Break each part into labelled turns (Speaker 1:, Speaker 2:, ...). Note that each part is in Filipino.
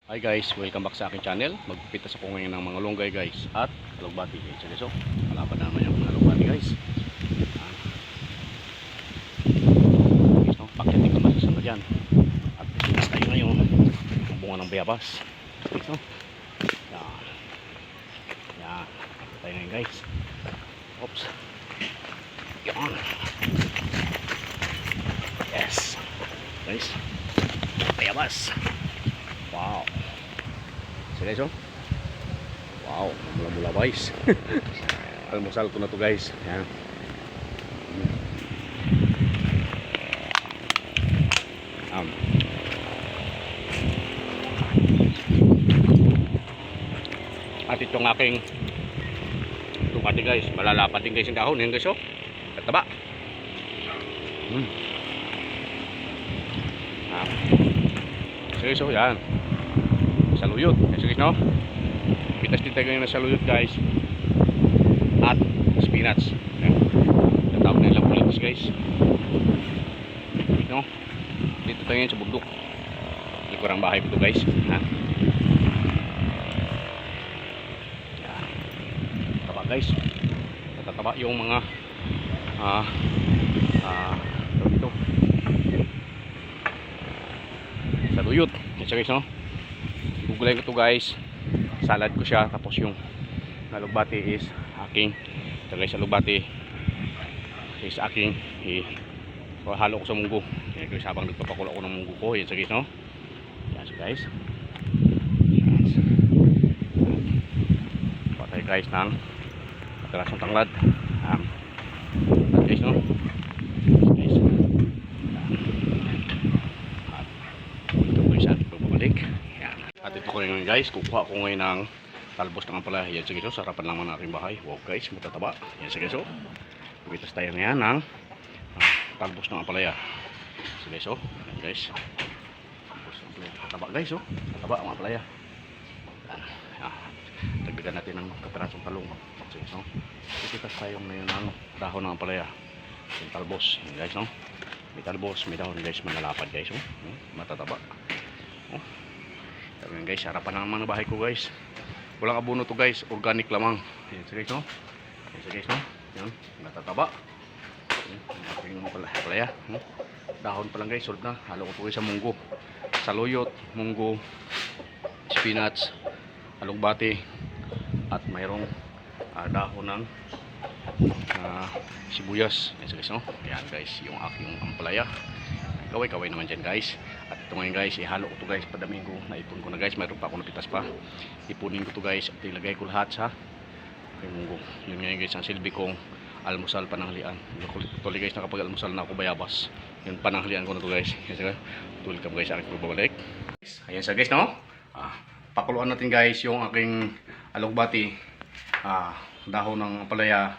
Speaker 1: Hi guys, welcome back sa aking channel. Magpipitas ako ngayon ng mga longgay guys at alugbati guys. So, malaban naman yung mga alugbati guys. Guys, no? Pakitin ko masusunod yan. At pipitas tayo ngayon ang bunga ng bayabas. Guys, no? Yan. Yan. Tayo ngayon guys. Oops. Yan. Yes. Guys. Bayabas. Wow. So guys, oh. Wow, mula-mula guys. Almusal ko na to guys. Yan. At itong aking tumati guys, malalapat din guys yung dahon. Yan guys, oh. Kataba. So guys, oh, yan. Saluyot. Yes, guys, no? Pitas din tayo ngayon na saluyot guys. At spinach. Yan. Natawag na ilang ulit guys. No? Dito tayo ngayon sa bundok. Likurang bahay ko ito guys. Ha? Yan. Taba guys. Natataba yung mga ito. Saluyot. Yes, guys, no? Gugulay ko to guys, salad ko siya, tapos yung alugbati is aking, ito guys, alugbati is aking halo ko sa munggo. Yan guys, habang nagpapakulo ko ng munggo ko. Yan guys, no? Yan guys. Patay guys ng matarasong tanglad. Guys, no? Guys. Ito guys, at pagbabalik. At ito ko ngayon guys, kukuha ko ngayon ng talbos ng ampalaya. Yan sige, so sarapan lang natin bahay. Wow guys, matataba. Yan sige, so bitas tayo ngayon ng talbos ng ampalaya. Sige, so yan guys, matataba guys, oh, matataba ang ampalaya. Dagdagan natin ng kaperasong talong. Sige, so bitas tayo ngayon ng dahon ng ampalaya. Yung talbos, yan guys, no? May talbos, may dahon guys, manalapad guys, oh, matataba. Oh. Yan guys, harapan lang naman ng bahay ko guys. Walang abono to guys, organic lamang. Yan sa guys, no? Yan sa guys, no? Yan, natataba. Yan, palaya. Dahon pa lang guys, solid na. Halo ko to guys sa munggo. Saluyot, munggo, spinach, alugbati, at mayroong dahon ng sibuyas. Yan sa guys, no? Yan guys, yung aking ampalaya. Kaway-kaway naman dyan guys. At ito ngayon guys, ihalo ko to guys, padamin ko, naipon ko na guys, mayroon pa ako napitas pa. Ipunin ko to guys, at ilagay ko lahat sa munggo. Yun ngayon guys, ang silbi kong almusal pananghalian. Tuloy guys, nakapag-almusal na ako bayabas. Yun, pananghalian ko na to guys. Tuloy ka guys, aking pagbabalik. Ayan siya guys, no? Pakuluan natin guys yung aking alugbati, dahon ng palaya,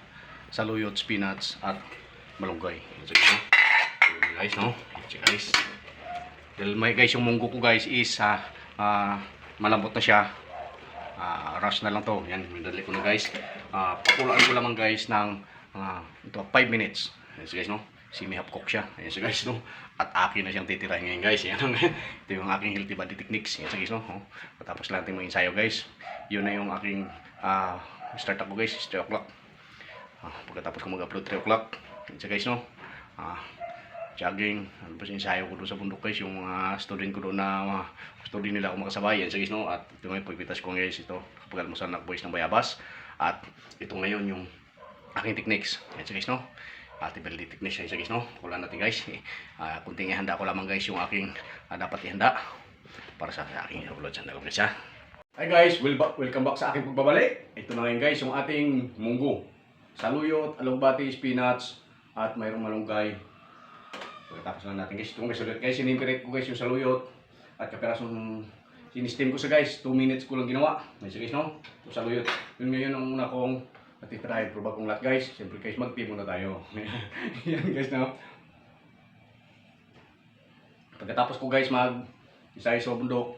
Speaker 1: saluyot, spinach, at malunggay. Ayan guys, no? Guys, dahil may guys yung munggo ko guys is malambot na siya, rush na lang to. Yan, minadali ko na guys. Pakuluan ko lamang guys ng ito 5 minutes. Yes guys, no? Semi half cook siya. Yes guys, no? At akin na siyang titirahin ngayon guys. Yan ito yung aking healthy body techniques. Yes guys, no? Patapos lang natin mga ensayo guys. Yun na yung aking start ako guys, 3 o'clock. Pagkatapos ko mag-upload 3 o'clock. Yes guys, no? Jogging, ano pa ensayo ko doon sa bundok guys, yung student ko doon na student nila ako makasabay. Yan guys, no? At ito ngayon, pagpitas ko guys, ito kapag almusal na boys ng bayabas. At ito ngayon yung aking techniques. Yan guys, no? Tibel techniques yan guys, no? Kulang natin guys, kunting ihanda ko lamang guys yung aking dapat ihanda para sa aking upload channel guys, ha. Hi guys, welcome back sa aking pagbabalik. Ito na ngayon guys yung ating munggo, saluyot, alugbati, spinach, at mayroong malunggay. Pagkatapos lang natin guys, itong guys ulit guys, sinimperate ko guys yung saluyot at kaperasong sinistem ko sa guys, 2 minutes ko lang ginawa. Guys guys, no? Ito saluyot. Yun ngayon ang una kong natitry, proba kong lahat guys. Siyempre guys, mag-tea muna tayo. Yan guys, no? Pagkatapos ko guys mag-isayo sa bundok,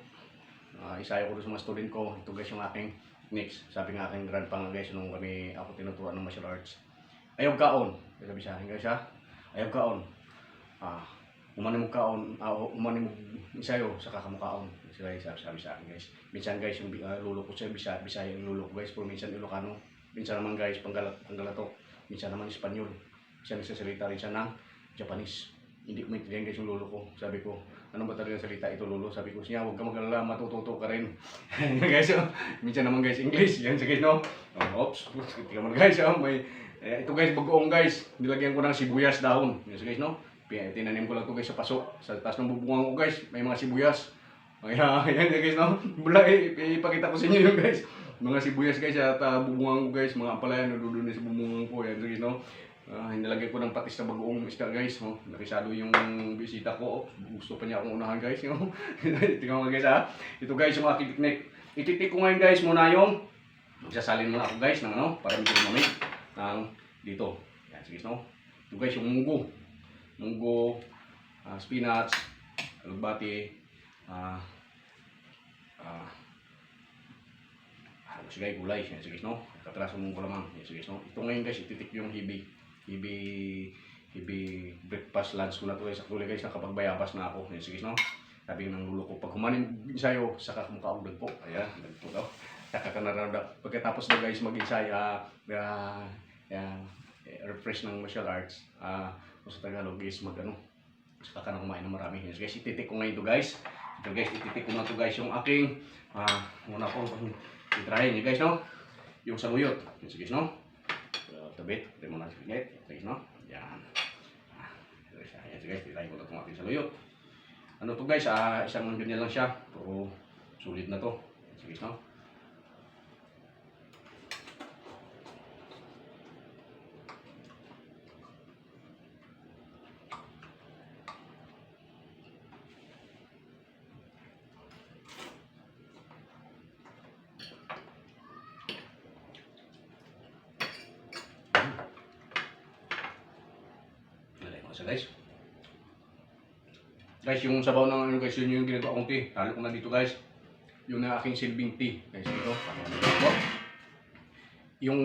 Speaker 1: isayo ko doon sa mga student ko. Ito guys yung aking next. Sabi ng aking grandpa nga guys, nung ako tinuturuan ng martial arts, ayaw kaon. Sabi sa akin guys, ha? Ayaw kaon. umani mo kaon, umani mo isayo sa kakamukaon. Sila sabi sa akin guys. Minsan guys yung lulo ko sa Bisaya yung lulo ko guys, pero minsan Ilocano. Minsan naman guys Panggalatok, minsan naman Espanyol. Minsan nagsasalita rin siya ng Japanese. Hindi ko maintindihan guys yung lolo ko. Sabi ko, ano ba talaga salita ito lolo? Sabi ko siya, huwag ka mag-alala, matututo ka rin. Guys, minsan naman guys English. Yan sa guys no. Oops, tingnan mo guys, may ito guys bagoong guys. Nilagyan ko ng sibuyas dahon. Yan sa guys no. Tinanim ko lang ito guys sa paso. Sa taas ng bubungan ko guys, may mga sibuyas. Ayan guys no. Bula ipakita ko sa inyo yung guys. Mga sibuyas guys at bubungan ko guys, mga ampalaya nadudun sa bubungan ko. Yan guys no. Nilagay ko ng patis na bagoong isda guys. Nakisado yung bisita ko. Gusto pa niya akong unahan guys. Tingnan mo guys ha. Ito guys yung aking technique. Ititik ko ngayon guys muna yung magsasalin muna ako guys ng ano para medyo lumamig ng dito. Yan sige no. Ito guys yung munggo, spinach, alugbati, sige gulay. Yan sige no. Katraso munggo lamang. Yan sige no. Ito ngayon guys ititik yung hibi breakfast lunch ko na to guys. Actually guys nakapagbayabas na ako. Yan sige no. Sabi ng lulo ko pag humanin sa'yo saka kumakaugdag po. Ayan, dagpo daw. Saka ka naranda. Pagkatapos na guys mag-insay refresh ng martial arts. Sa Tagalog is mag-ano. Saka ka na kumain ng marami. Yes guys, ititik ko ngayon to guys. Ito guys, ititik ko na to guys yung aking muna ko i-try nyo guys no. Yung saluyot. Yes guys no. Tabit, ito muna sa pilit. Yes guys no. Yan. Yes guys, titry ko na itong aking saluyot. Ano to guys, isang ganyan lang siya. Pero sulit na to. Yes guys no. Guys. Guys, yung sabaw ng ano guys, yun yung ginagawa kong tea. Halo ko na dito guys. Yung na aking silbing tea. Guys, ito. Yung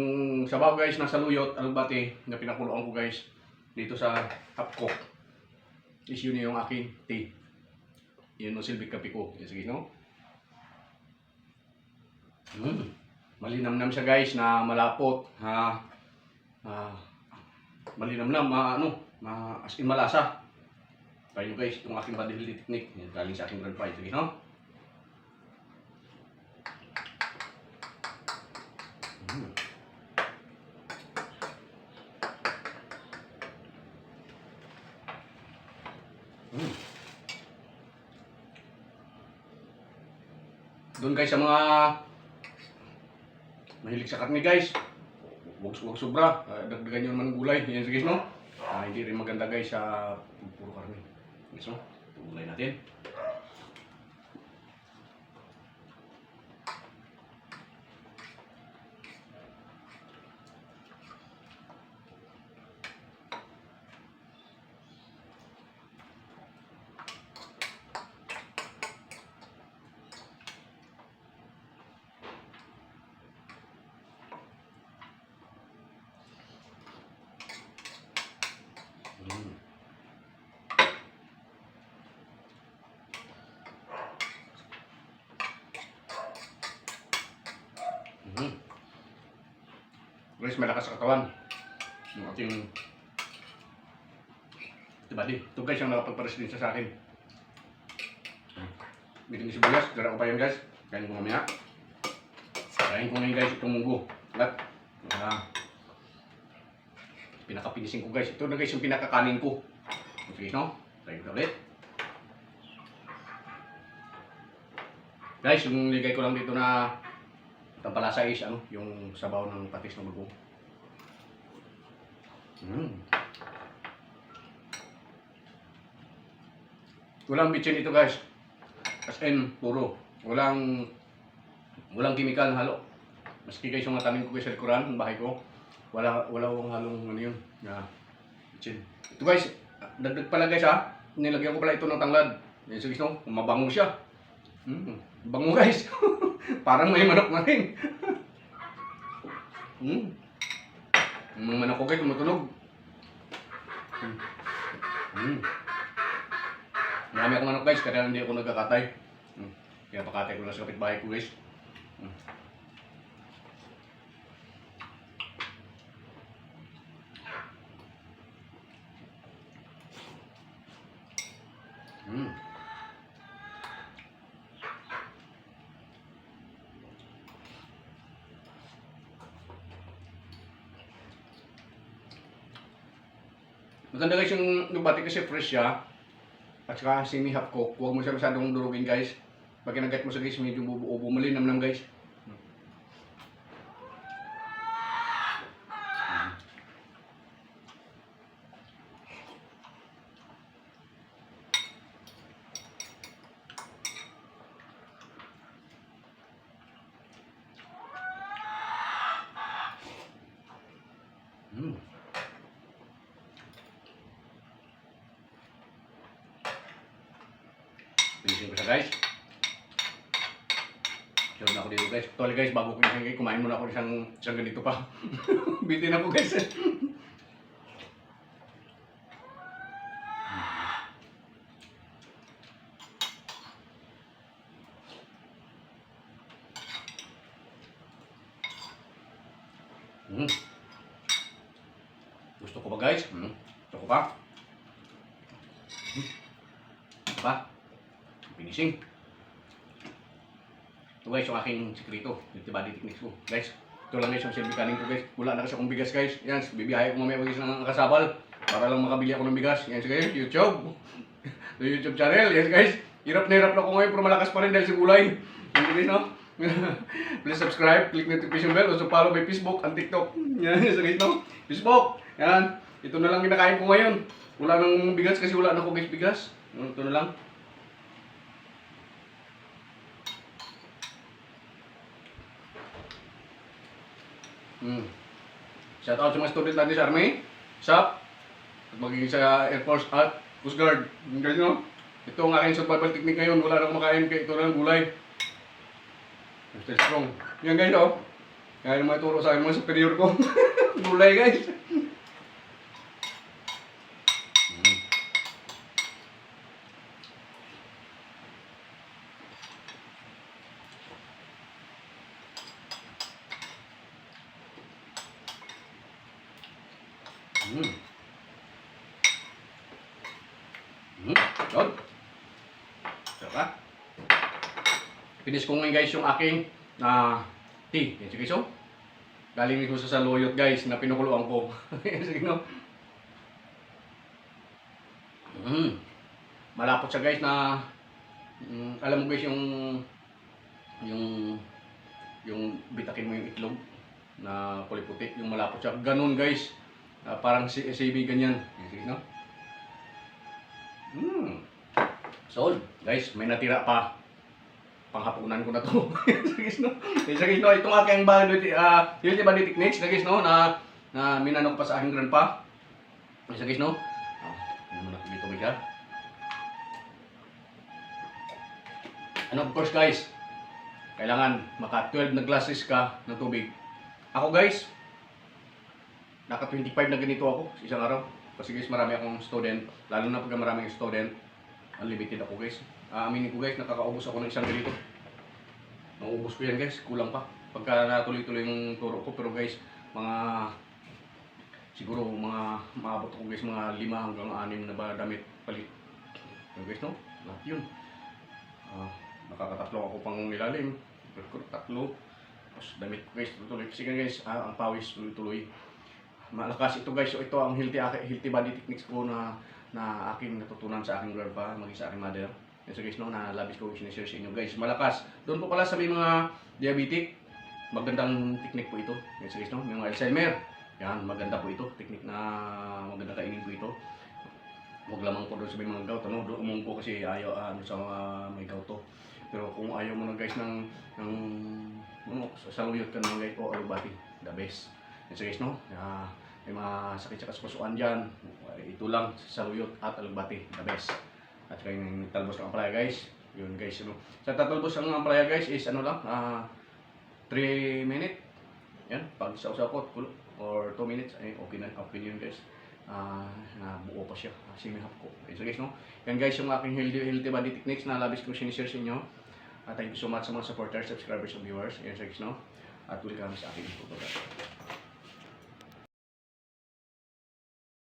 Speaker 1: sabaw guys na saluyot, alugbati na pinakuloan ko guys dito sa half cook. Is yun yung aking tea. Yun yung silbing kape ko. Yes, guys, no? Malinamnam siya guys na malapot. Malinamnam, as in malasa. Kaya nyo guys, itong aking body building technique. Yan, galing sa aking grandpa. Ito, no? Doon guys sa mga mahilig sa karne guys, huwag sobra, dagdagan nyo naman ng gulay. Yan guys no. Hindi rin maganda guys sa puro karne. Guys no, gulay natin. Guys, malakas sa katawan. Yung ating tibadi. Ito guys, yung nakapagpares din sa akin. Bitin si sibuyas. Dara ko pa yun guys. Kain ko mamaya. Kain ko ngayon guys itong munggo. Lahat. Pinakapinising ko guys. Ito na guys yung pinakakanin ko. Okay, no? Try ko ulit. Guys, yung ligay ko lang dito na tampalasa is yung sabaw ng patis ng bagoong. Walang bitchin ito guys. As in, puro. Walang chemical na halo. Maski guys yung tanim ko guys sa likuran ng bahay ko. Wala akong halong ano yun. Bitchin. Ito guys, dagdag pala guys ha. Nilagyan ko pala ito ng tanglad. Yan guys no, mabango siya. Bango guys. Parang may manok na rin. Yung mga manok ko guys tumutunog. Marami akong manok guys, kaya hindi ako nagkakatay. Kaya pakatay ko lang sa kapitbahay ko guys. Maganda guys yung bati kasi fresh siya. At saka semi-half cook. Huwag mo siya masyadong durugin guys. Pag kinagat mo sa guys, medyo buo-buo. Malinamnam guys. Pinisin ko siya guys. Sure na ako dito guys. Actually guys, bago ko yung kumain muna ako isang ganito pa. Bitin ako guys. Gusto ko ba guys? Gusto ko pa? Pa? Finishing. Ito guys yung aking sekreto. Ito body techniques ko. Guys, ito lang guys yung silbi kanin ko guys. Wala na kasi akong bigas guys. Yan, bibiyahe ko mamaya guys ng kasabal. Para lang makabili ako ng bigas. Yan guys, YouTube. YouTube channel. Yes guys. Hirap na ako ngayon pero malakas pa rin dahil sa gulay. Yan guys no. Please subscribe, click notification bell, also follow my Facebook and TikTok. Yan guys no. Facebook. Yan. Ito na lang kinakain ko ngayon. Wala nang bigas kasi wala na ako guys bigas. Ito na lang. Shout out sa mga student natin sa Army, SAP, at magiging sa Air Force at Coast Guard. Guys, no? Ito ang aking survival technique ngayon. Wala na akong makain kaya ito na lang gulay. Stay strong. Yan guys, no? Kaya naman ituro sa akin mga superior ko. Gulay guys. Yun. Sarap. Finish ko ngayon guys yung aking tea. Yan sige so. Galing ito sa saluyot guys na pinukuluan ko. Sige no. Malapot siya guys na alam mo guys yung bitakin mo yung itlog na kulay puti, yung malapot siya. Ganun guys. Parang CB ganyan. Yan sige no. So, guys, may natira pa. Panghapunan ko na to. Guys, no? Guys, no, itong aking healthy body techniques, guys, no, na minano ko pa sa aking grandpa. Guys, no. Ano muna ko dito, guys, And of course, guys, kailangan maka 12 na glasses ka ng tubig. Ako, guys, naka 25 na ganito ako sa isang araw. Kasi guys, marami akong student, lalo na pag maraming student, unlimited ako guys. Aminin ko guys, nakakaubos ako ng isang ganito. Naubos ko yan guys, kulang pa. Pagka natuloy-tuloy yung turo ko, pero guys, siguro maabot ako guys, mga 5 hanggang 6 na ba damit palit. Yung guys, no? Lahat yun. Nakakatatlo ako pang nilalim. Tatlo. Tapos damit ko guys, tuloy. Kasi guys, ang pawis tuloy-tuloy. Malakas ito guys, so ito ang healthy body techniques ko na aking natutunan sa aking grandpa, maging sa aking mother. So guys, no, na labis ko sinishare sa inyo guys. Malakas. Doon po pala sa may mga diabetic, magandang technique po ito. So guys, no, may mga Alzheimer. Yan, maganda po ito. Technique na maganda kainin po ito. Huwag lamang po doon sa may mga gout. Ano, doon umong po kasi ayaw sa mga may gout to. Pero kung ayaw mo na guys ng saluyot ka naman guys po, alubati, the best. So guys, no, may mga sakit sa kaspusuan dyan. Ito lang, saluyot at alugbati, the best. At saka yung talbos ng ampalaya guys. Yun guys, no. Sa tatalbos ng ampalaya guys is ano lang, 3 minutes. Yan, pag sausaw ko, or 2 minutes, ay okay na, okay yun guys. na buo pa siya. Sinihap ko. Okay, so guys, no? Yan guys, yung aking healthy body techniques na labis kong sinishare sa inyo. Thank you so much sa mga supporters, subscribers, and viewers. Yan so guys, no? At welcome sa aking tutorial.